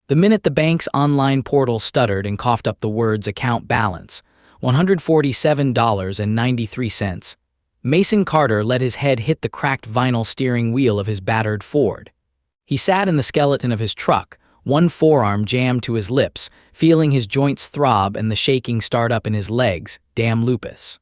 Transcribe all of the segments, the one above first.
The minute the bank's online portal stuttered and coughed up the words account balance, $147.93, Mason Carter let his head hit the cracked vinyl steering wheel of his battered Ford. He sat in the skeleton of his truck, one forearm jammed to his lips, feeling his joints throb and the shaking start up in his legs. Damn lupus.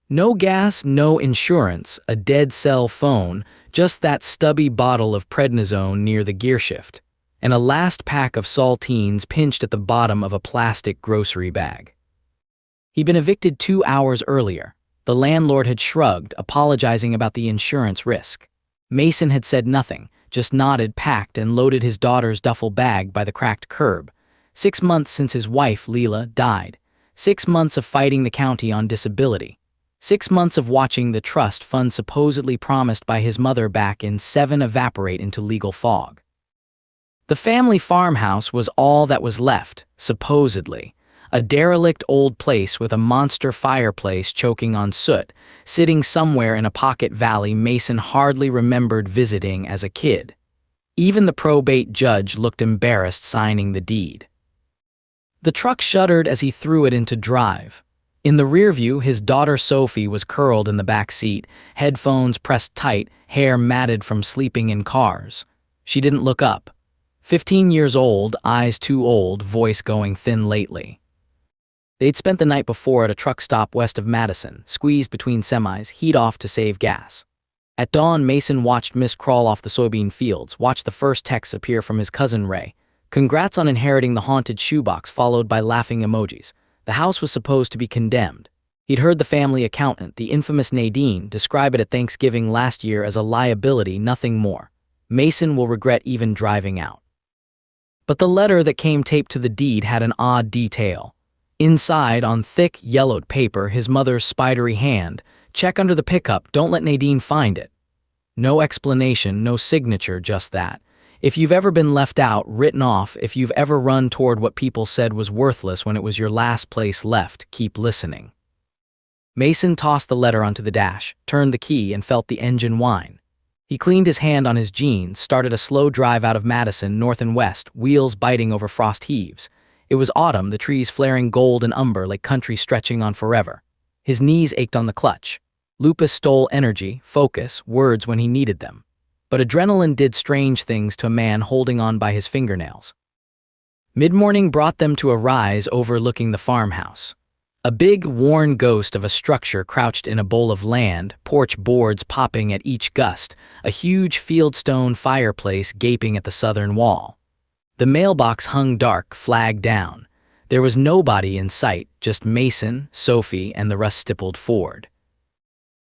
No gas, no insurance, a dead cell phone, just that stubby bottle of prednisone near the gearshift, and a last pack of saltines pinched at the bottom of a plastic grocery bag. He'd been evicted 2 hours earlier. The landlord had shrugged, apologizing about the insurance risk. Mason had said nothing, just nodded, packed, and loaded his daughter's duffel bag by the cracked curb. 6 months since his wife, Leela, died. 6 months of fighting the county on disability. 6 months of watching the trust fund supposedly promised by his mother back in 7 evaporate into legal fog. The family farmhouse was all that was left, supposedly. A derelict old place with a monster fireplace choking on soot, sitting somewhere in a pocket valley Mason hardly remembered visiting as a kid. Even the probate judge looked embarrassed signing the deed. The truck shuddered as he threw it into drive. In the rearview, his daughter Sophie was curled in the back seat, headphones pressed tight, hair matted from sleeping in cars. She didn't look up. 15 years old, eyes too old, voice going thin lately. They'd spent the night before at a truck stop west of Madison, squeezed between semis, heat off to save gas. At dawn, Mason watched Miss crawl off the soybean fields, watched the first text appear from his cousin Ray. Congrats on inheriting the haunted shoebox, followed by laughing emojis. The house was supposed to be condemned. He'd heard the family accountant, the infamous Nadine, describe it at Thanksgiving last year as a liability, nothing more. Mason will regret even driving out. But the letter that came taped to the deed had an odd detail. Inside, on thick, yellowed paper, his mother's spidery hand, check under the pickup, don't let Nadine find it. No explanation, no signature, just that. If you've ever been left out, written off, if you've ever run toward what people said was worthless when it was your last place left, keep listening. Mason tossed the letter onto the dash, turned the key, and felt the engine whine. He cleaned his hand on his jeans, started a slow drive out of Madison, north and west, wheels biting over frost heaves. It was autumn, the trees flaring gold and umber like country stretching on forever. His knees ached on the clutch. Lupus stole energy, focus, words when he needed them. But adrenaline did strange things to a man holding on by his fingernails. Mid-morning brought them to a rise overlooking the farmhouse. A big, worn ghost of a structure crouched in a bowl of land, porch boards popping at each gust, a huge fieldstone fireplace gaping at the southern wall. The mailbox hung dark, flag down. There was nobody in sight, just Mason, Sophie, and the rust-stippled Ford.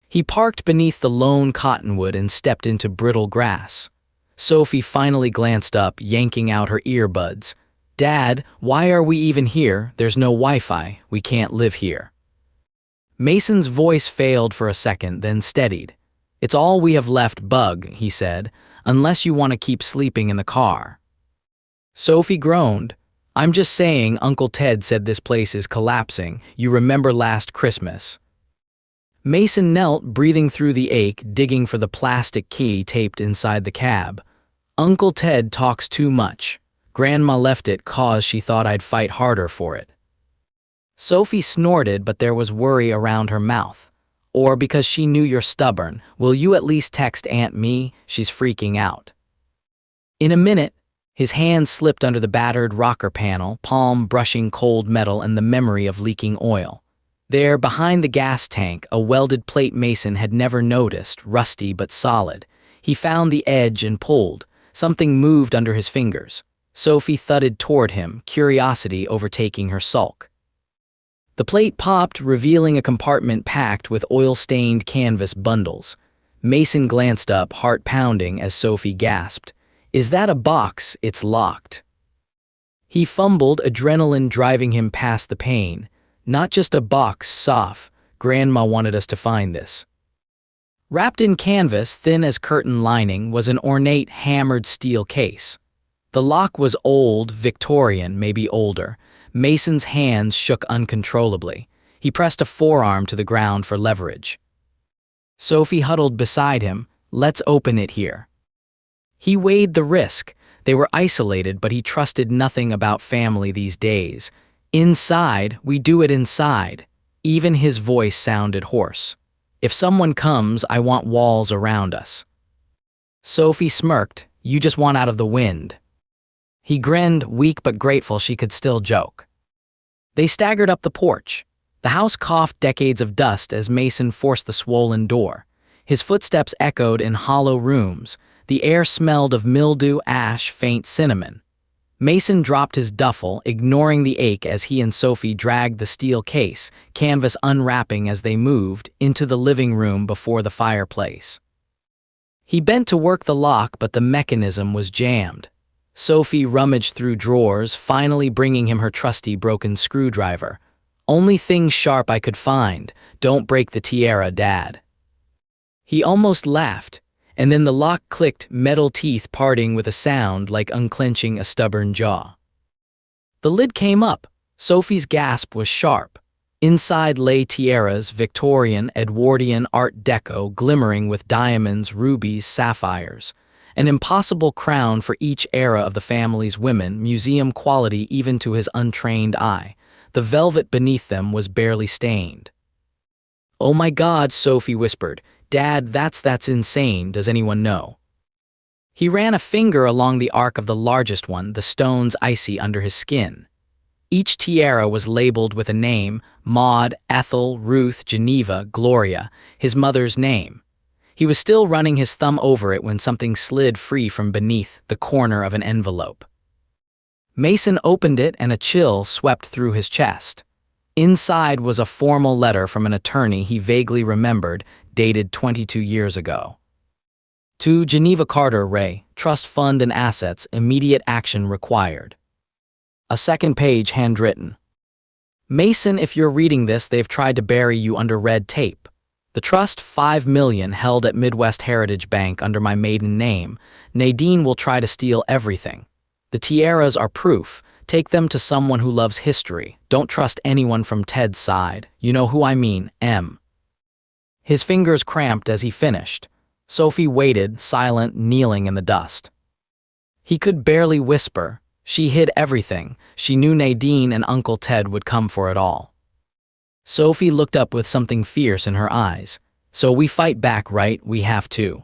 He parked beneath the lone cottonwood and stepped into brittle grass. Sophie finally glanced up, yanking out her earbuds. Dad, why are we even here? There's no Wi-Fi. We can't live here. Mason's voice failed for a second, then steadied. It's all we have left, Bug, he said, unless you want to keep sleeping in the car. Sophie groaned. I'm just saying, Uncle Ted said this place is collapsing. You remember last Christmas. Mason knelt, breathing through the ache, digging for the plastic key taped inside the cab. Uncle Ted talks too much. Grandma left it 'cause she thought I'd fight harder for it. Sophie snorted, but there was worry around her mouth. Or because she knew you're stubborn, will you at least text Aunt Me? She's freaking out. In a minute, his hand slipped under the battered rocker panel, palm brushing cold metal and the memory of leaking oil. There, behind the gas tank, a welded plate Mason had never noticed, rusty but solid. He found the edge and pulled. Something moved under his fingers. Sophie thudded toward him, curiosity overtaking her sulk. The plate popped, revealing a compartment packed with oil-stained canvas bundles. Mason glanced up, heart pounding, as Sophie gasped. Is that a box? It's locked. He fumbled, adrenaline driving him past the pain. Not just a box, Soph. Grandma wanted us to find this. Wrapped in canvas, thin as curtain lining, was an ornate, hammered steel case. The lock was old, Victorian, maybe older. Mason's hands shook uncontrollably. He pressed a forearm to the ground for leverage. Sophie huddled beside him. Let's open it here. He weighed the risk. They were isolated, but he trusted nothing about family these days. Inside, we do it inside. Even his voice sounded hoarse. If someone comes, I want walls around us. Sophie smirked. You just want out of the wind. He grinned, weak but grateful she could still joke. They staggered up the porch. The house coughed decades of dust as Mason forced the swollen door. His footsteps echoed in hollow rooms. The air smelled of mildew, ash, faint cinnamon. Mason dropped his duffel, ignoring the ache as he and Sophie dragged the steel case, canvas unwrapping as they moved, into the living room before the fireplace. He bent to work the lock, but the mechanism was jammed. Sophie rummaged through drawers, finally bringing him her trusty broken screwdriver. Only thing sharp I could find. Don't break the tiara, Dad. He almost laughed, and then the lock clicked, metal teeth parting with a sound like unclenching a stubborn jaw. The lid came up. Sophie's gasp was sharp. Inside lay tiaras, Victorian, Edwardian, Art Deco, glimmering with diamonds, rubies, sapphires. An impossible crown for each era of the family's women, museum quality even to his untrained eye. The velvet beneath them was barely stained. "Oh my God," Sophie whispered. "Dad, that's insane. Does anyone know?" He ran a finger along the arc of the largest one, the stones icy under his skin. Each tiara was labeled with a name: Maud, Ethel, Ruth, Geneva, Gloria, his mother's name. He was still running his thumb over it when something slid free from beneath the corner of an envelope. Mason opened it and a chill swept through his chest. Inside was a formal letter from an attorney he vaguely remembered, dated 22 years ago. To Geneva Carter Ray, Trust Fund and Assets, immediate action required. A second page handwritten. Mason, if you're reading this, they've tried to bury you under red tape. The trust, $5 million, held at Midwest Heritage Bank under my maiden name. Nadine will try to steal everything. The tiaras are proof. Take them to someone who loves history. Don't trust anyone from Ted's side. You know who I mean, M. His fingers cramped as he finished. Sophie waited, silent, kneeling in the dust. He could barely whisper. She hid everything. She knew Nadine and Uncle Ted would come for it all. Sophie looked up with something fierce in her eyes. So we fight back, right? We have to.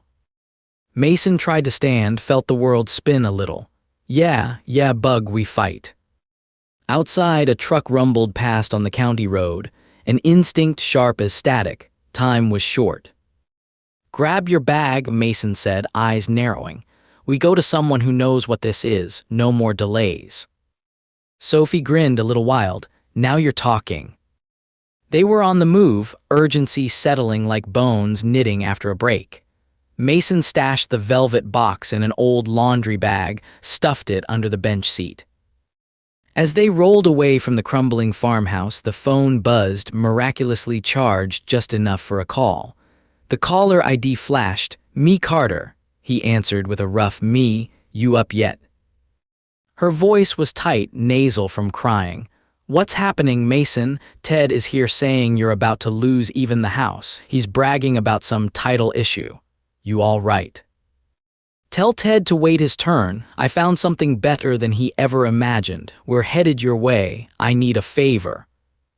Mason tried to stand, felt the world spin a little. Yeah, bug, we fight. Outside, a truck rumbled past on the county road, an instinct sharp as static. Time was short. Grab your bag, Mason said, eyes narrowing. We go to someone who knows what this is. No more delays. Sophie grinned a little wild. Now you're talking. They were on the move, urgency settling like bones knitting after a break. Mason stashed the velvet box in an old laundry bag, stuffed it under the bench seat. As they rolled away from the crumbling farmhouse, the phone buzzed, miraculously charged just enough for a call. The caller ID flashed. Me Carter. He answered with a rough me. You up yet? Her voice was tight, nasal from crying. What's happening, Mason? Ted is here saying you're about to lose even the house. He's bragging about some title issue. You all right? Tell Ted to wait his turn. I found something better than he ever imagined. We're headed your way. I need a favor.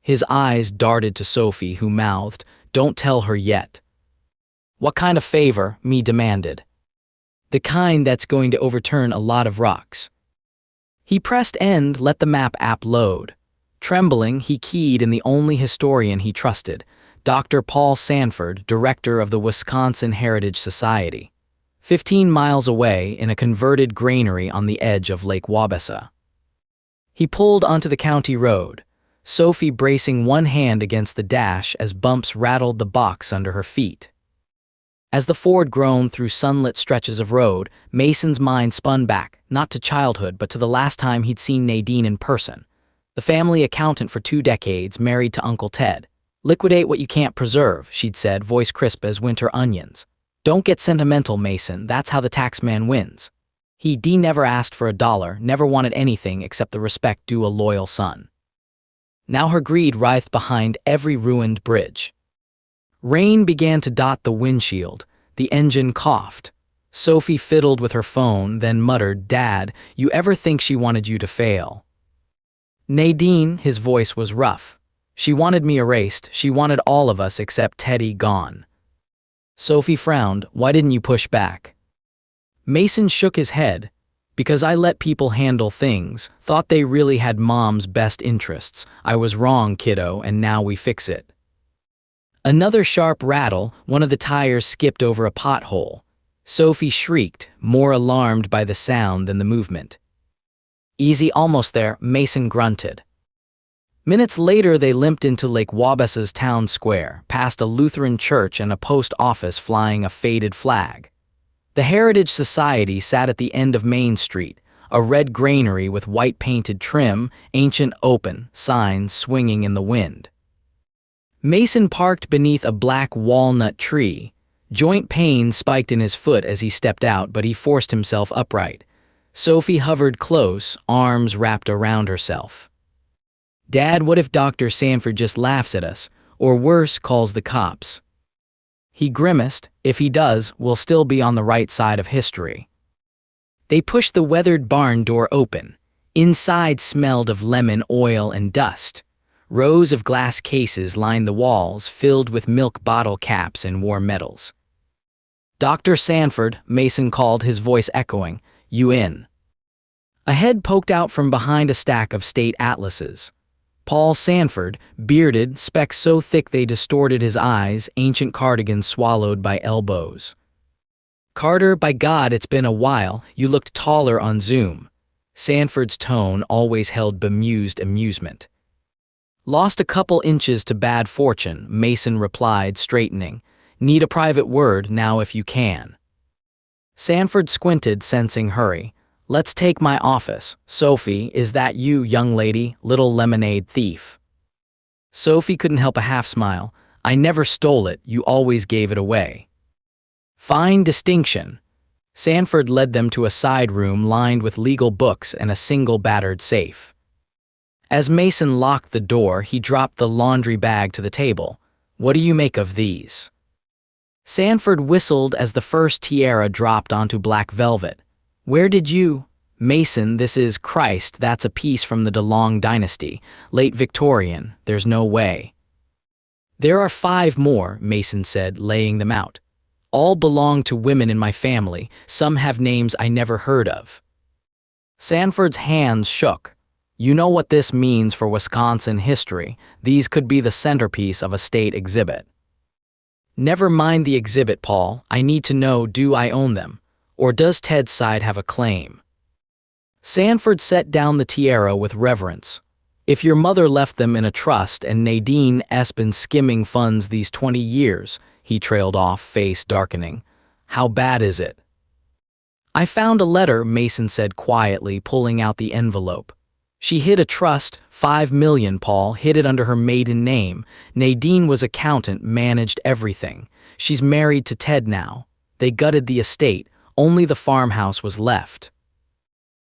His eyes darted to Sophie, who mouthed, Don't tell her yet. What kind of favor? Me demanded. The kind that's going to overturn a lot of rocks. He pressed end, let the map app load. Trembling, he keyed in the only historian he trusted, Dr. Paul Sanford, director of the Wisconsin Heritage Society. 15 miles away in a converted granary on the edge of Lake Wabasa. He pulled onto the county road, Sophie bracing one hand against the dash as bumps rattled the box under her feet. As the Ford groaned through sunlit stretches of road, Mason's mind spun back, not to childhood but to the last time he'd seen Nadine in person. The family accountant for 2 decades, married to Uncle Ted. Liquidate what you can't preserve, she'd said, voice crisp as winter onions. Don't get sentimental, Mason, that's how the taxman wins. He never asked for $1, never wanted anything except the respect due a loyal son. Now her greed writhed behind every ruined bridge. Rain began to dot the windshield, the engine coughed. Sophie fiddled with her phone, then muttered, "Dad, you ever think she wanted you to fail?" Nadine, his voice was rough. She wanted me erased. She wanted all of us except Teddy gone. Sophie frowned. "Why didn't you push back?" Mason shook his head. "Because I let people handle things, thought they really had Mom's best interests. I was wrong, kiddo, and now we fix it." Another sharp rattle, one of the tires skipped over a pothole. Sophie shrieked, more alarmed by the sound than the movement. "Easy, almost there," Mason grunted. Minutes later, they limped into Lake Wabassa's town square, past a Lutheran church and a post office flying a faded flag. The Heritage Society sat at the end of Main Street, a red granary with white painted trim, ancient open, signs swinging in the wind. Mason parked beneath a black walnut tree. Joint pain spiked in his foot as he stepped out, but he forced himself upright. Sophie hovered close, arms wrapped around herself. "Dad, what if Dr. Sanford just laughs at us, or worse, calls the cops?" He grimaced. "If he does, we'll still be on the right side of history." They pushed the weathered barn door open. Inside smelled of lemon oil and dust. Rows of glass cases lined the walls, filled with milk bottle caps and war medals. "Dr. Sanford," Mason called, his voice echoing. "You in?" A head poked out from behind a stack of state atlases. Paul Sanford, bearded, specs so thick they distorted his eyes, ancient cardigan swallowed by elbows. "Carter, by God, it's been a while. You looked taller on Zoom." Sanford's tone always held bemused amusement. "Lost a couple inches to bad fortune," Mason replied, straightening. "Need a private word now if you can." Sanford squinted, sensing hurry. "Let's take my office. Sophie, is that you, young lady, little lemonade thief?" Sophie couldn't help a half smile. "I never stole it, you always gave it away." "Fine distinction." Sanford led them to a side room lined with legal books and a single battered safe. As Mason locked the door, he dropped the laundry bag to the table. "What do you make of these?" Sanford whistled as the first tiara dropped onto black velvet. "Where did you—" "Mason, this is Christ, that's a piece from the DeLong dynasty, late Victorian, there's no way." "There are 5 more," Mason said, laying them out. "All belong to women in my family, some have names I never heard of." Sanford's hands shook. "You know what this means for Wisconsin history. These could be the centerpiece of a state exhibit." "Never mind the exhibit, Paul. I need to know, do I own them? Or does Ted's side have a claim?" Sanford set down the tiara with reverence. "If your mother left them in a trust and Nadine's been skimming funds these 20 years, he trailed off, face darkening. "How bad is it?" "I found a letter," Mason said quietly, pulling out the envelope. "She hid a trust, $5 million, Paul, hid it under her maiden name. Nadine was accountant, managed everything. She's married to Ted now. They gutted the estate, only the farmhouse was left."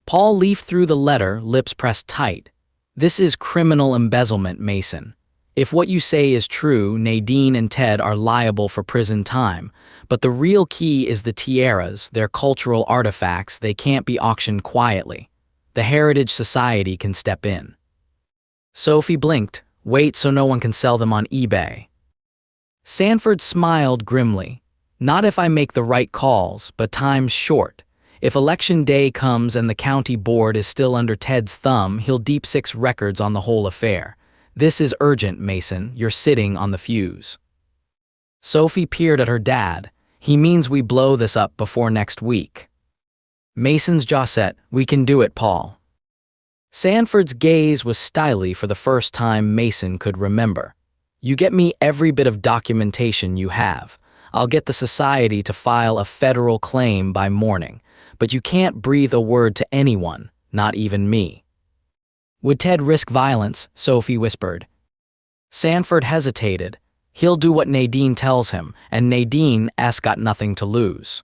Paul leafed through the letter, lips pressed tight. "This is criminal embezzlement, Mason. If what you say is true, Nadine and Ted are liable for prison time. But the real key is the tiaras, they're cultural artifacts, they can't be auctioned quietly. The Heritage Society can step in." Sophie blinked. "Wait, so no one can sell them on eBay?" Sanford smiled grimly. "Not if I make the right calls, but time's short. If election day comes and the county board is still under Ted's thumb, he'll deep six records on the whole affair. This is urgent, Mason. You're sitting on the fuse." Sophie peered at her dad. "He means we blow this up before next week." Mason's jaw set. "We can do it, Paul." Sanford's gaze was styly for the first time Mason could remember. "You get me every bit of documentation you have. I'll get the society to file a federal claim by morning. But you can't breathe a word to anyone, not even me." "Would Ted risk violence?" Sophie whispered. Sanford hesitated. "He'll do what Nadine tells him, and Nadine's got nothing to lose."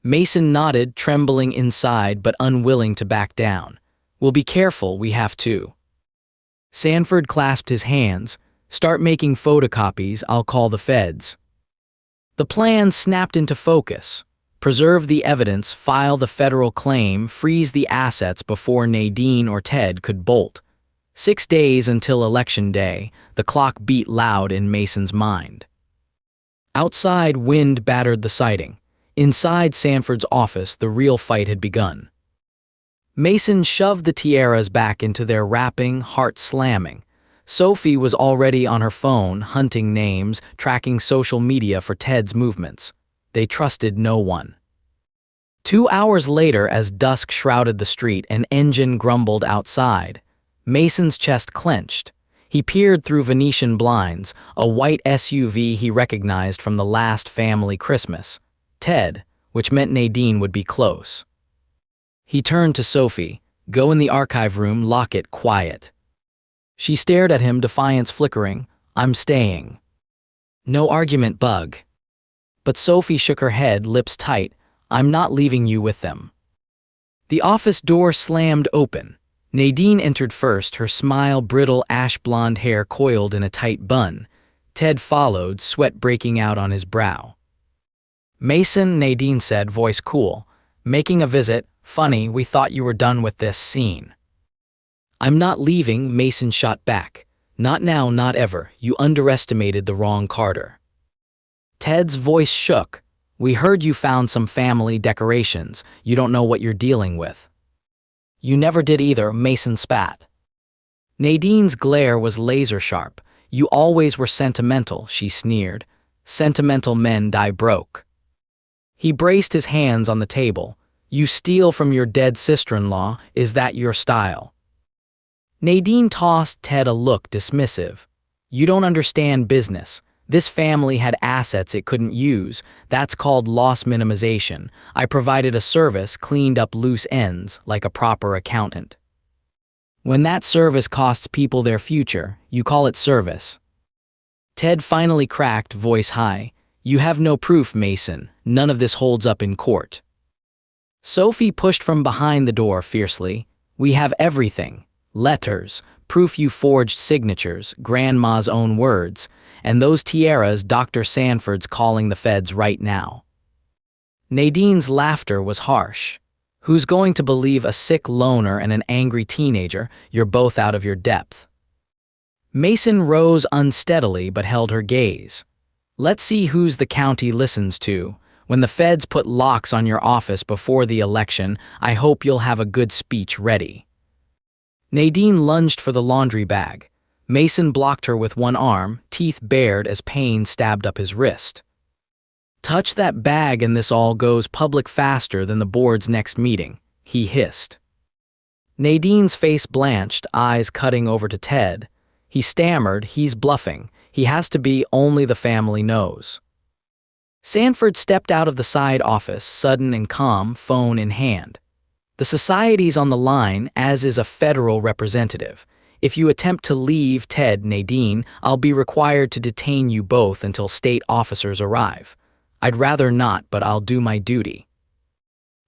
Mason nodded, trembling inside but unwilling to back down. "We'll be careful, we have to." Sanford clasped his hands. "Start making photocopies, I'll call the feds." The plan snapped into focus. Preserve the evidence, file the federal claim, freeze the assets before Nadine or Ted could bolt. 6 days until Election Day, the clock beat loud in Mason's mind. Outside, wind battered the siding. Inside Sanford's office, the real fight had begun. Mason shoved the tiaras back into their wrapping, heart slamming. Sophie was already on her phone, hunting names, tracking social media for Ted's movements. They trusted no one. 2 hours later, as dusk shrouded the street, an engine grumbled outside. Mason's chest clenched. He peered through Venetian blinds, a white SUV he recognized from the last family Christmas. Ted, which meant Nadine would be close. He turned to Sophie. Go in the archive room, lock it, quiet. She stared at him, defiance flickering. I'm staying. No argument, bug. But Sophie shook her head, lips tight. I'm not leaving you with them. The office door slammed open. Nadine entered first, her smile brittle, ash-blonde hair coiled in a tight bun. Ted followed, sweat breaking out on his brow. Mason, Nadine said, voice cool. Making a visit. Funny, we thought you were done with this scene. I'm not leaving, Mason shot back. Not now, not ever. You underestimated the wrong Carter. Ted's voice shook. We heard you found some family decorations. You don't know what you're dealing with. You never did either, Mason spat. Nadine's glare was laser sharp. You always were sentimental, she sneered. Sentimental men die broke. He braced his hands on the table. You steal from your dead sister-in-law, is that your style? Nadine tossed Ted a look dismissive. You don't understand business. This family had assets it couldn't use. That's called loss minimization. I provided a service, cleaned up loose ends, like a proper accountant. When that service costs people their future, you call it service. Ted finally cracked, voice high. You have no proof, Mason. None of this holds up in court. Sophie pushed from behind the door fiercely. We have everything. Letters, proof you forged signatures, Grandma's own words, and those tiaras Dr. Sanford's calling the feds right now. Nadine's laughter was harsh. Who's going to believe a sick loner and an angry teenager? You're both out of your depth. Mason rose unsteadily but held her gaze. Let's see who's the county listens to. When the feds put locks on your office before the election, I hope you'll have a good speech ready. Nadine lunged for the laundry bag. Mason blocked her with one arm, teeth bared as pain stabbed up his wrist. Touch that bag and this all goes public faster than the board's next meeting, he hissed. Nadine's face blanched, eyes cutting over to Ted. He stammered, he's bluffing. He has to be, only the family knows. Sanford stepped out of the side office, sudden and calm, phone in hand. The society's on the line, as is a federal representative. If you attempt to leave, Ted, Nadine, I'll be required to detain you both until state officers arrive. I'd rather not, but I'll do my duty.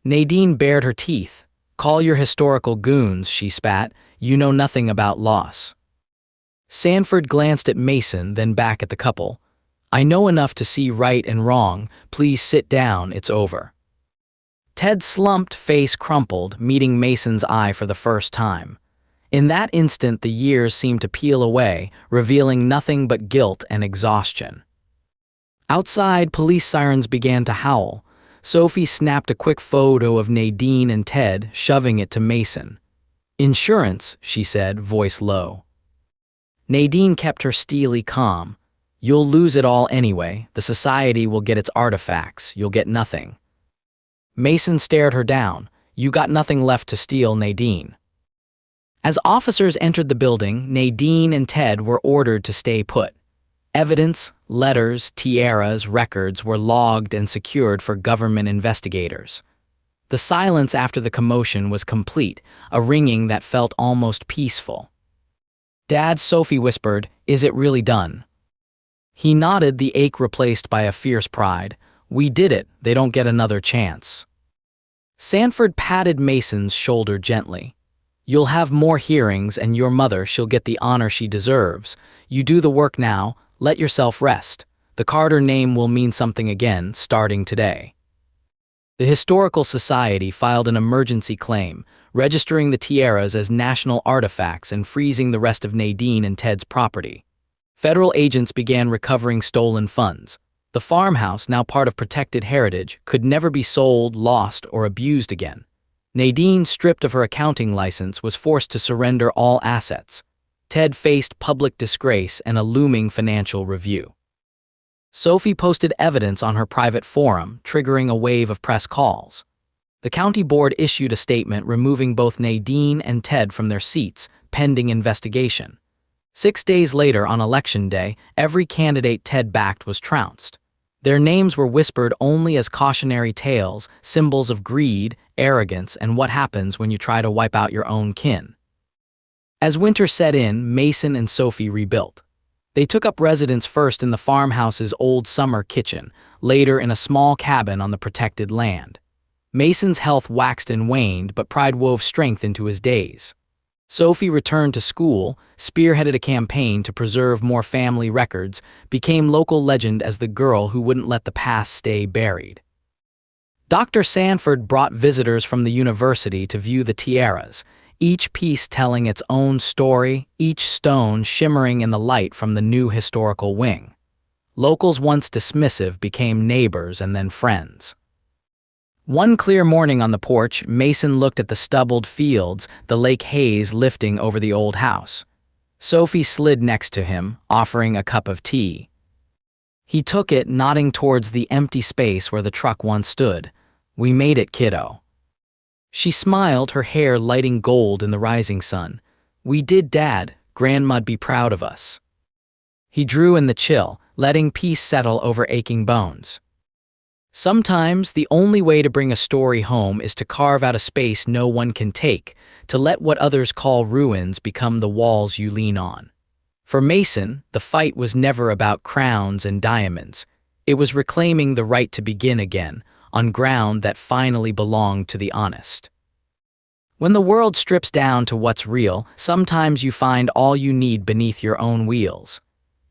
Nadine bared her teeth. Call your historical goons, she spat. You know nothing about loss. Sanford glanced at Mason, then back at the couple. I know enough to see right and wrong. Please sit down, it's over. Ted's slumped face crumpled, meeting Mason's eye for the first time. In that instant, the years seemed to peel away, revealing nothing but guilt and exhaustion. Outside, police sirens began to howl. Sophie snapped a quick photo of Nadine and Ted, shoving it to Mason. Insurance, she said, voice low. Nadine kept her steely calm. You'll lose it all anyway. The society will get its artifacts. You'll get nothing. Mason stared her down. You got nothing left to steal, Nadine. As officers entered the building, Nadine and Ted were ordered to stay put. Evidence, letters, tiaras, records were logged and secured for government investigators. The silence after the commotion was complete, a ringing that felt almost peaceful. Dad, Sophie whispered, is it really done? He nodded, the ache replaced by a fierce pride. We did it, they don't get another chance. Sanford patted Mason's shoulder gently. You'll have more hearings and your mother, she'll get the honor she deserves. You do the work now, let yourself rest. The Carter name will mean something again, starting today. The Historical Society filed an emergency claim, registering the tiaras as national artifacts and freezing the rest of Nadine and Ted's property. Federal agents began recovering stolen funds. The farmhouse, now part of protected heritage, could never be sold, lost, or abused again. Nadine, stripped of her accounting license, was forced to surrender all assets. Ted faced public disgrace and a looming financial review. Sophie posted evidence on her private forum, triggering a wave of press calls. The county board issued a statement removing both Nadine and Ted from their seats, pending investigation. 6 days later, on Election Day, every candidate Ted backed was trounced. Their names were whispered only as cautionary tales, symbols of greed, arrogance, and what happens when you try to wipe out your own kin. As winter set in, Mason and Sophie rebuilt. They took up residence first in the farmhouse's old summer kitchen, later in a small cabin on the protected land. Mason's health waxed and waned, but pride wove strength into his days. Sophie returned to school, spearheaded a campaign to preserve more family records, became local legend as the girl who wouldn't let the past stay buried. Dr. Sanford brought visitors from the university to view the tiaras, each piece telling its own story, each stone shimmering in the light from the new historical wing. Locals, once dismissive, became neighbors and then friends. One clear morning on the porch, Mason looked at the stubbled fields, the lake haze lifting over the old house. Sophie slid next to him, offering a cup of tea. He took it, nodding towards the empty space where the truck once stood. "We made it, kiddo." She smiled, her hair lighting gold in the rising sun. "We did, Dad. Grandma'd be proud of us." He drew in the chill, letting peace settle over aching bones. Sometimes the only way to bring a story home is to carve out a space no one can take, to let what others call ruins become the walls you lean on. For Mason, the fight was never about crowns and diamonds. It was reclaiming the right to begin again, on ground that finally belonged to the honest. When the world strips down to what's real, sometimes you find all you need beneath your own wheels.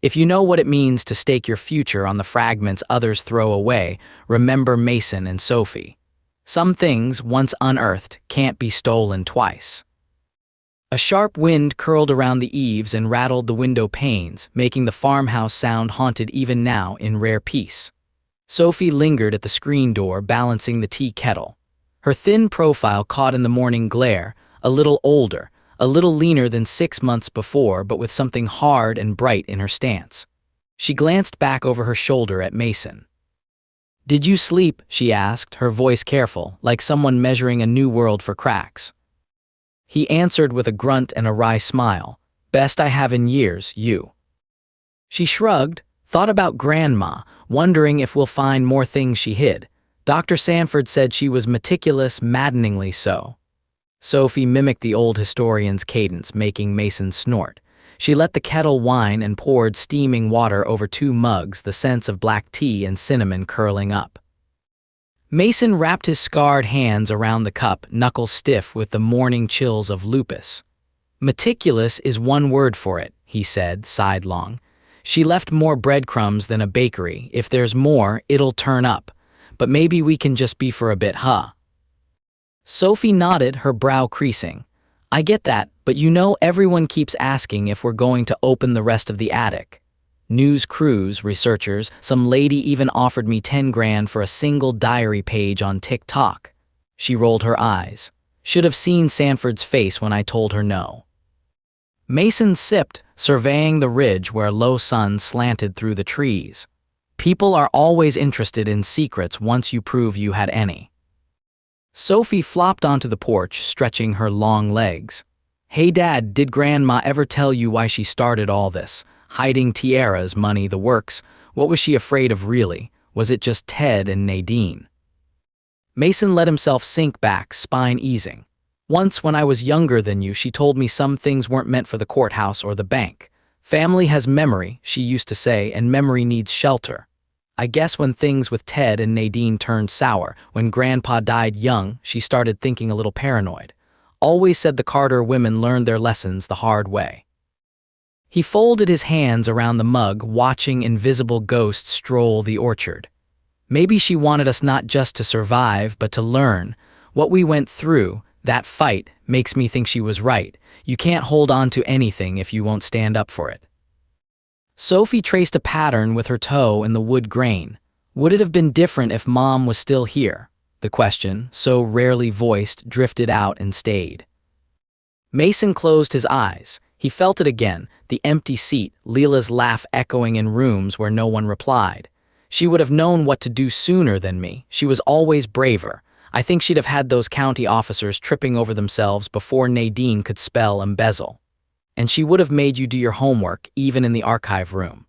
If you know what it means to stake your future on the fragments others throw away, remember Mason and Sophie. Some things, once unearthed, can't be stolen twice. A sharp wind curled around the eaves and rattled the window panes, making the farmhouse sound haunted even now in rare peace. Sophie lingered at the screen door, balancing the tea kettle. Her thin profile caught in the morning glare, a little older, a little leaner than 6 months before, but with something hard and bright in her stance. She glanced back over her shoulder at Mason. "Did you sleep?" she asked, her voice careful, like someone measuring a new world for cracks. He answered with a grunt and a wry smile. "Best I have in years, you." She shrugged, thought about Grandma, wondering if we'll find more things she hid. Dr. Sanford said she was meticulous, maddeningly so. Sophie mimicked the old historian's cadence, making Mason snort. She let the kettle whine and poured steaming water over 2 mugs, the scents of black tea and cinnamon curling up. Mason wrapped his scarred hands around the cup, knuckles stiff with the morning chills of lupus. "Meticulous is one word for it," he said, sidelong. "She left more breadcrumbs than a bakery. If there's more, it'll turn up. But maybe we can just be for a bit, huh?" Sophie nodded, her brow creasing. "I get that, but you know everyone keeps asking if we're going to open the rest of the attic. News crews, researchers, some lady even offered me 10 grand for a single diary page on TikTok." She rolled her eyes. "Should have seen Sanford's face when I told her no." Mason sipped, surveying the ridge where a low sun slanted through the trees. "People are always interested in secrets once you prove you had any." Sophie flopped onto the porch, stretching her long legs. "Hey Dad, did Grandma ever tell you why she started all this? Hiding tiaras, money, the works. What was she afraid of really? Was it just Ted and Nadine?" Mason let himself sink back, spine easing. "Once when I was younger than you, she told me some things weren't meant for the courthouse or the bank. Family has memory, she used to say, and memory needs shelter. I guess when things with Ted and Nadine turned sour, when Grandpa died young, she started thinking a little paranoid. Always said the Carter women learned their lessons the hard way." He folded his hands around the mug, watching invisible ghosts stroll the orchard. Maybe she wanted us not just to survive, but to learn. What we went through, that fight, makes me think she was right. You can't hold on to anything if you won't stand up for it. Sophie traced a pattern with her toe in the wood grain. Would it have been different if Mom was still here? The question, so rarely voiced, drifted out and stayed. Mason closed his eyes. He felt it again, the empty seat, Leela's laugh echoing in rooms where no one replied. She would have known what to do sooner than me. She was always braver. I think she'd have had those county officers tripping over themselves before Nadine could spell embezzle. And she would have made you do your homework, even in the archive room.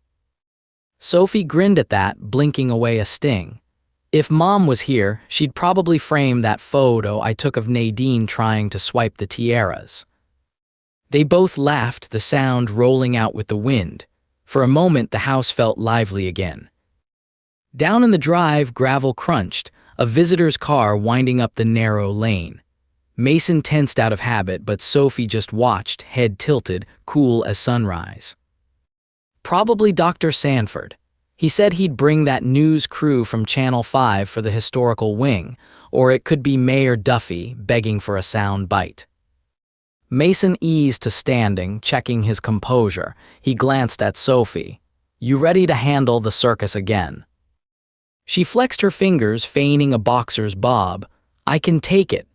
Sophie grinned at that, blinking away a sting. If Mom was here, she'd probably frame that photo I took of Nadine trying to swipe the tiaras. They both laughed, the sound rolling out with the wind. For a moment, the house felt lively again. Down in the drive, gravel crunched, a visitor's car winding up the narrow lane. Mason tensed out of habit, but Sophie just watched, head tilted, cool as sunrise. Probably Dr. Sanford. He said he'd bring that news crew from Channel 5 for the historical wing, or it could be Mayor Duffy begging for a sound bite. Mason eased to standing, checking his composure. He glanced at Sophie. You ready to handle the circus again? She flexed her fingers, feigning a boxer's bob. I can take it.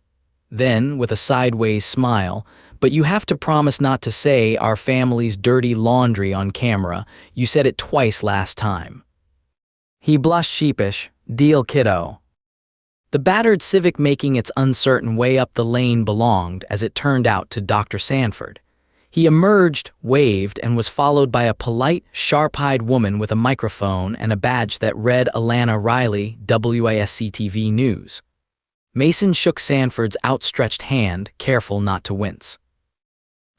Then, with a sideways smile, but you have to promise not to say our family's dirty laundry on camera. You said it twice last time. He blushed sheepish. Deal, kiddo. The battered Civic making its uncertain way up the lane belonged, as it turned out, to Dr. Sanford. He emerged, waved, and was followed by a polite, sharp-eyed woman with a microphone and a badge that read Alana Riley, WASC-TV News. Mason shook Sanford's outstretched hand, careful not to wince.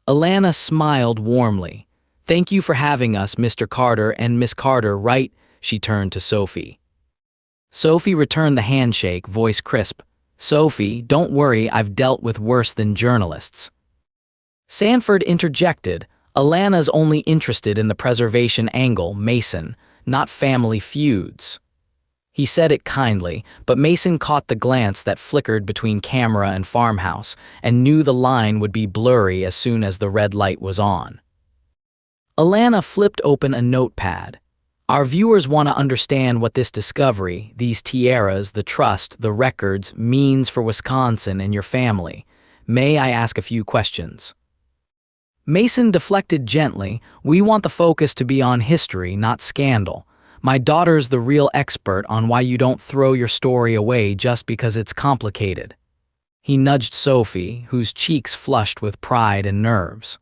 Alana smiled warmly. Thank you for having us, Mr. Carter and Miss Carter, right? She turned to Sophie. Sophie returned the handshake, voice crisp. Sophie, don't worry, I've dealt with worse than journalists. Sanford interjected. Alana's only interested in the preservation angle, Mason, not family feuds. He said it kindly, but Mason caught the glance that flickered between camera and farmhouse and knew the line would be blurry as soon as the red light was on. Alana flipped open a notepad. Our viewers want to understand what this discovery, these tiaras, the trust, the records, means for Wisconsin and your family. May I ask a few questions? Mason deflected gently. We want the focus to be on history, not scandal. My daughter's the real expert on why you don't throw your story away just because it's complicated. He nudged Sophie, whose cheeks flushed with pride and nerves.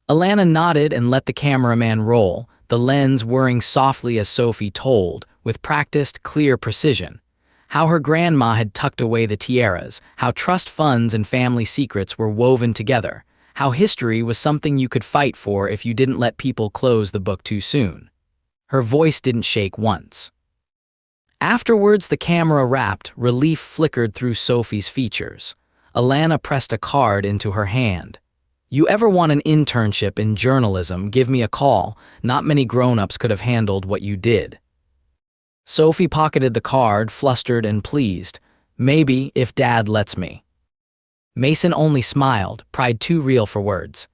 Alana nodded and let the cameraman roll, the lens whirring softly as Sophie told, with practiced, clear precision. How her grandma had tucked away the tiaras, how trust funds and family secrets were woven together, how history was something you could fight for if you didn't let people close the book too soon. Her voice didn't shake once. Afterwards, the camera wrapped, relief flickered through Sophie's features. Alana pressed a card into her hand. You ever want an internship in journalism, give me a call. Not many grown-ups could have handled what you did. Sophie pocketed the card, flustered and pleased. Maybe, if Dad lets me. Mason only smiled, pride too real for words.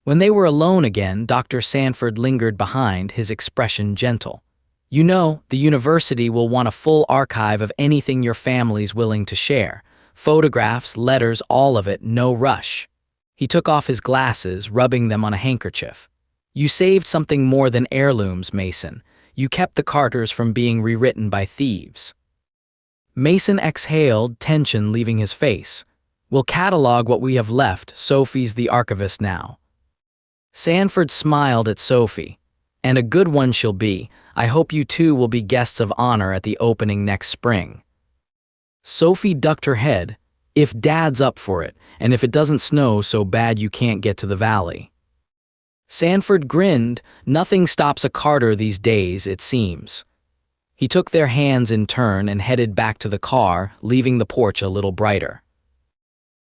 When they were alone again, Dr. Sanford lingered behind, his expression gentle. You know, the university will want a full archive of anything your family's willing to share. Photographs, letters, all of it, no rush. He took off his glasses, rubbing them on a handkerchief. You saved something more than heirlooms, Mason. You kept the Carters from being rewritten by thieves. Mason exhaled, tension leaving his face. We'll catalog what we have left. Sophie's the archivist now. Sanford smiled at Sophie. And a good one she'll be. I hope you two will be guests of honor at the opening next spring. Sophie ducked her head. If Dad's up for it, and if it doesn't snow so bad you can't get to the valley. Sanford grinned. Nothing stops a Carter these days, it seems. He took their hands in turn and headed back to the car, leaving the porch a little brighter.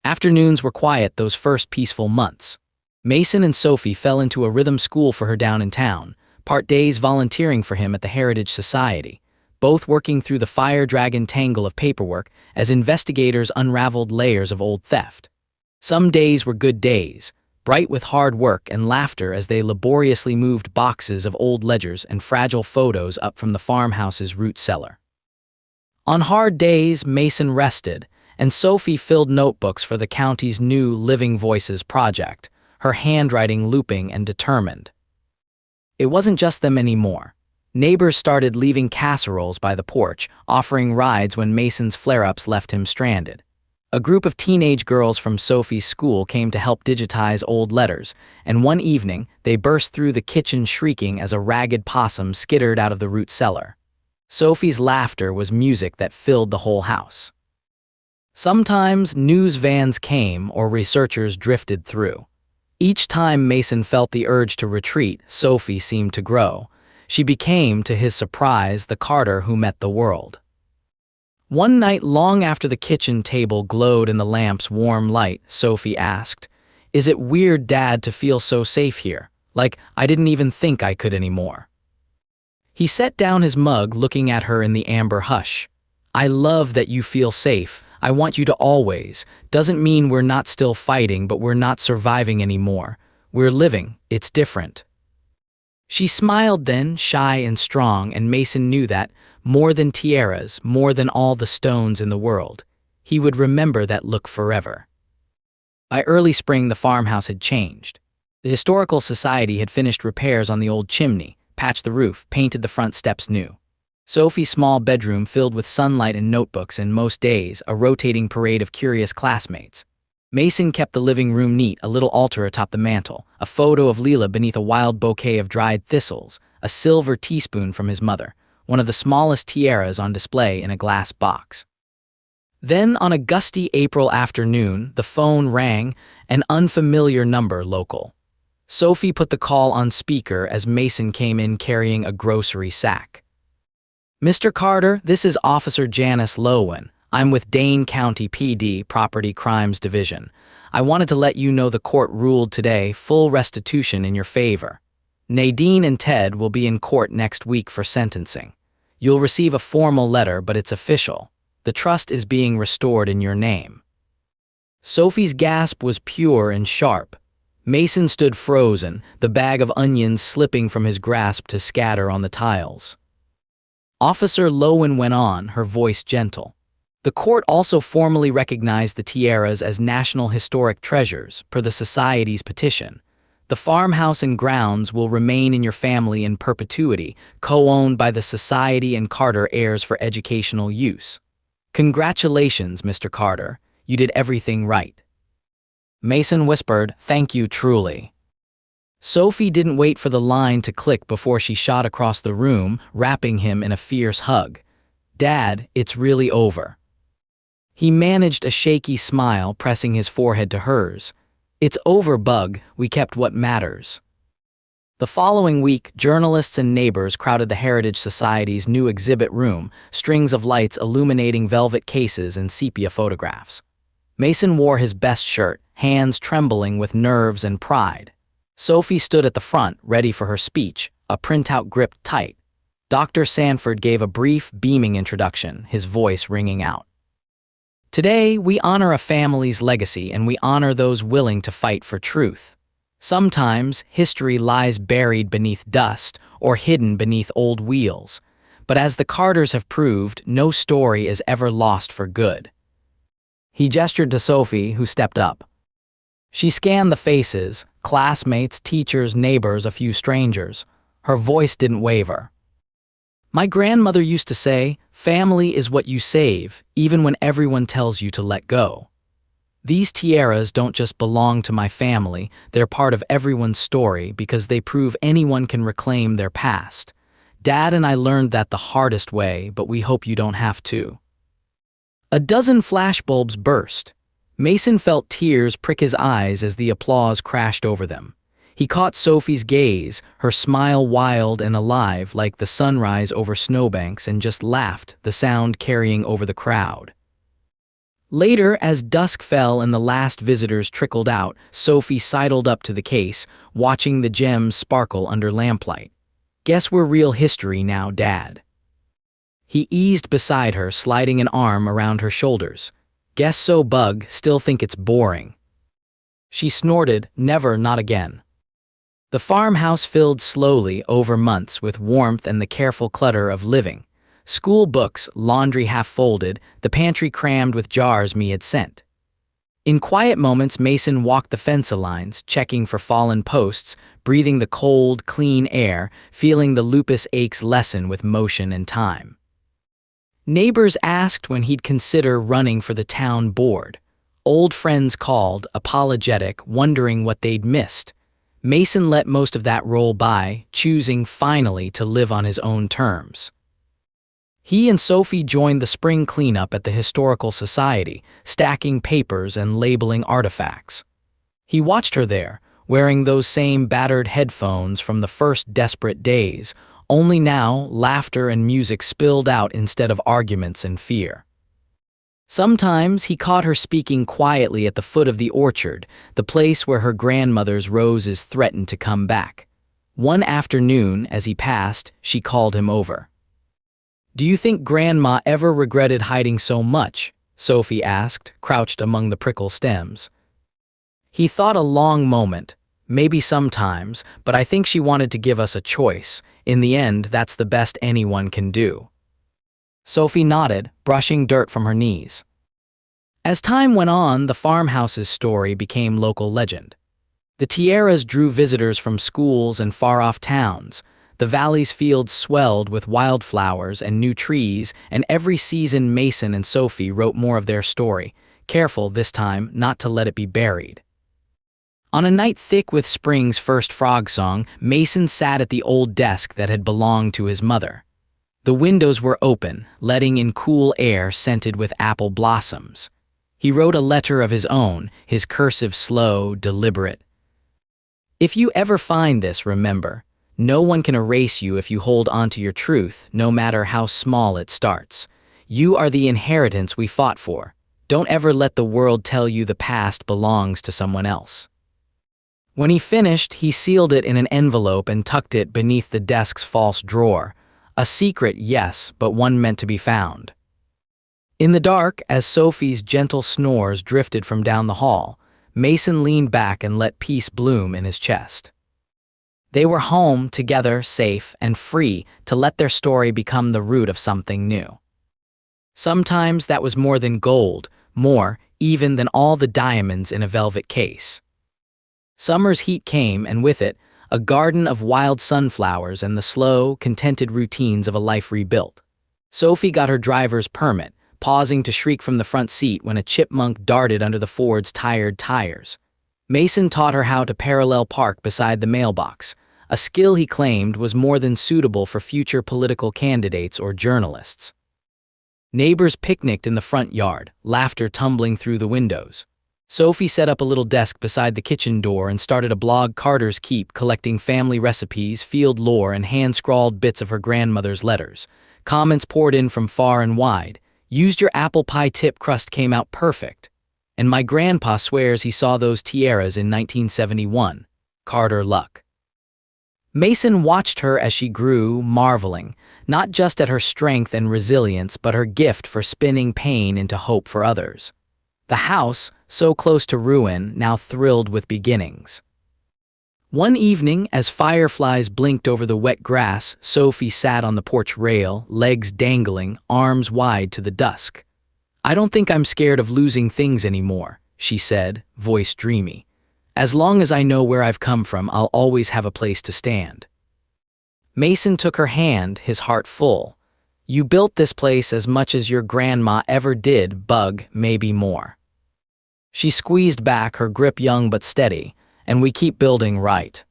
Afternoons were quiet those first peaceful months. Mason and Sophie fell into a rhythm school for her down in town, part days volunteering for him at the Heritage Society. both working through the fire dragon tangle of paperwork as investigators unraveled layers of old theft. Some days were good days, bright with hard work and laughter as they laboriously moved boxes of old ledgers and fragile photos up from the farmhouse's root cellar. On hard days, Mason rested, and Sophie filled notebooks for the county's new Living Voices project, her handwriting looping and determined. It wasn't just them anymore. Neighbors started leaving casseroles by the porch, offering rides when Mason's flare-ups left him stranded. A group of teenage girls from Sophie's school came to help digitize old letters, and one evening they burst through the kitchen shrieking as a ragged possum skittered out of the root cellar. Sophie's laughter was music that filled the whole house. Sometimes news vans came or researchers drifted through. Each time Mason felt the urge to retreat, Sophie seemed to grow. She became, to his surprise, the Carter who met the world. One night, long after the kitchen table glowed in the lamp's warm light, Sophie asked, "Is it weird, Dad, to feel so safe here? Like I didn't even think I could anymore." He set down his mug, looking at her in the amber hush. "I love that you feel safe. I want you to always. Doesn't mean we're not still fighting, but we're not surviving anymore. We're living. It's different." She smiled then, shy and strong, and Mason knew that, more than tiaras, more than all the stones in the world, he would remember that look forever. By early spring, the farmhouse had changed. The Historical Society had finished repairs on the old chimney, patched the roof, painted the front steps new. Sophie's small bedroom filled with sunlight and notebooks, and most days, a rotating parade of curious classmates. Mason kept the living room neat, a little altar atop the mantel, a photo of Leela beneath a wild bouquet of dried thistles, a silver teaspoon from his mother, one of the smallest tiaras on display in a glass box. Then, on a gusty April afternoon, the phone rang, an unfamiliar number local. Sophie put the call on speaker as Mason came in carrying a grocery sack. "Mr. Carter, this is Officer Janice Lowen. I'm with Dane County PD Property Crimes Division. I wanted to let you know the court ruled today full restitution in your favor. Nadine and Ted will be in court next week for sentencing. You'll receive a formal letter, but it's official. The trust is being restored in your name." Sophie's gasp was pure and sharp. Mason stood frozen, the bag of onions slipping from his grasp to scatter on the tiles. Officer Lowen went on, her voice gentle. "The court also formally recognized the tiaras as National Historic Treasures, per the Society's petition. The farmhouse and grounds will remain in your family in perpetuity, co-owned by the Society and Carter heirs for educational use. Congratulations, Mr. Carter. You did everything right." Mason whispered, "Thank you truly." Sophie didn't wait for the line to click before she shot across the room, wrapping him in a fierce hug. "Dad, it's really over." He managed a shaky smile, pressing his forehead to hers. "It's over, Bug. We kept what matters." The following week, journalists and neighbors crowded the Heritage Society's new exhibit room, strings of lights illuminating velvet cases and sepia photographs. Mason wore his best shirt, hands trembling with nerves and pride. Sophie stood at the front, ready for her speech, a printout gripped tight. Dr. Sanford gave a brief, beaming introduction, his voice ringing out. "Today, we honor a family's legacy, and we honor those willing to fight for truth. Sometimes, history lies buried beneath dust or hidden beneath old wheels. But as the Carters have proved, no story is ever lost for good." He gestured to Sophie, who stepped up. She scanned the faces, classmates, teachers, neighbors, a few strangers. Her voice didn't waver. "My grandmother used to say, 'Family is what you save, even when everyone tells you to let go.' These tiaras don't just belong to my family, they're part of everyone's story because they prove anyone can reclaim their past. Dad and I learned that the hardest way, but we hope you don't have to." A dozen flashbulbs burst. Mason felt tears prick his eyes as the applause crashed over them. He caught Sophie's gaze, her smile wild and alive like the sunrise over snowbanks, and just laughed, the sound carrying over the crowd. Later, as dusk fell and the last visitors trickled out, Sophie sidled up to the case, watching the gems sparkle under lamplight. "Guess we're real history now, Dad." He eased beside her, sliding an arm around her shoulders. "Guess so, Bug, still think it's boring." She snorted, "Never, not again." The farmhouse filled slowly over months with warmth and the careful clutter of living. School books, laundry half-folded, the pantry crammed with jars Me had sent. In quiet moments, Mason walked the fence lines, checking for fallen posts, breathing the cold, clean air, feeling the lupus aches lessen with motion and time. Neighbors asked when he'd consider running for the town board. Old friends called, apologetic, wondering what they'd missed. Mason let most of that roll by, choosing finally to live on his own terms. He and Sophie joined the spring cleanup at the Historical Society, stacking papers and labeling artifacts. He watched her there, wearing those same battered headphones from the first desperate days, only now laughter and music spilled out instead of arguments and fear. Sometimes he caught her speaking quietly at the foot of the orchard, the place where her grandmother's roses threatened to come back. One afternoon, as he passed, she called him over. "Do you think Grandma ever regretted hiding so much?" Sophie asked, crouched among the prickle stems. He thought a long moment. "Maybe sometimes, but I think she wanted to give us a choice. In the end, that's the best anyone can do." Sophie nodded, brushing dirt from her knees. As time went on, the farmhouse's story became local legend. The tiaras drew visitors from schools and far-off towns. The valley's fields swelled with wildflowers and new trees, and every season Mason and Sophie wrote more of their story, careful this time not to let it be buried. On a night thick with spring's first frog song, Mason sat at the old desk that had belonged to his mother. The windows were open, letting in cool air scented with apple blossoms. He wrote a letter of his own, his cursive slow, deliberate. "If you ever find this, remember, no one can erase you if you hold onto your truth, no matter how small it starts. You are the inheritance we fought for. Don't ever let the world tell you the past belongs to someone else." When he finished, he sealed it in an envelope and tucked it beneath the desk's false drawer. A secret, yes, but one meant to be found. In the dark, as Sophie's gentle snores drifted from down the hall, Mason leaned back and let peace bloom in his chest. They were home, together, safe and free to let their story become the root of something new. Sometimes that was more than gold, more, even than all the diamonds in a velvet case. Summer's heat came, and with it, a garden of wild sunflowers and the slow, contented routines of a life rebuilt. Sophie got her driver's permit, pausing to shriek from the front seat when a chipmunk darted under the Ford's tired tires. Mason taught her how to parallel park beside the mailbox, a skill he claimed was more than suitable for future political candidates or journalists. Neighbors picnicked in the front yard, laughter tumbling through the windows. Sophie set up a little desk beside the kitchen door and started a blog, Carter's Keep, collecting family recipes, field lore, and hand-scrawled bits of her grandmother's letters. Comments poured in from far and wide. "Used your apple pie tip, crust came out perfect." And "My grandpa swears he saw those tiaras in 1971. Carter luck." Mason watched her as she grew, marveling, not just at her strength and resilience, but her gift for spinning pain into hope for others. The house, so close to ruin, now thrilled with beginnings. One evening, as fireflies blinked over the wet grass, Sophie sat on the porch rail, legs dangling, arms wide to the dusk. "I don't think I'm scared of losing things anymore," she said, voice dreamy. "As long as I know where I've come from, I'll always have a place to stand." Mason took her hand, his heart full. "You built this place as much as your grandma ever did, Bug, maybe more." She squeezed back, her grip young but steady. "And we keep building right."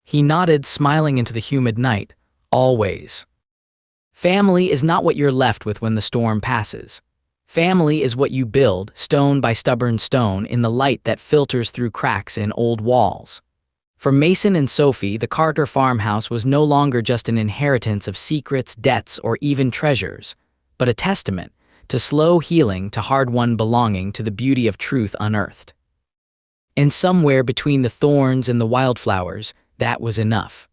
He nodded, smiling into the humid night. "Always. Family is not what you're left with when the storm passes. Family is what you build, stone by stubborn stone, in the light that filters through cracks in old walls." For Mason and Sophie, the Carter farmhouse was no longer just an inheritance of secrets, debts, or even treasures, but a testament to slow healing, to hard-won belonging, to the beauty of truth unearthed. And somewhere between the thorns and the wildflowers, that was enough.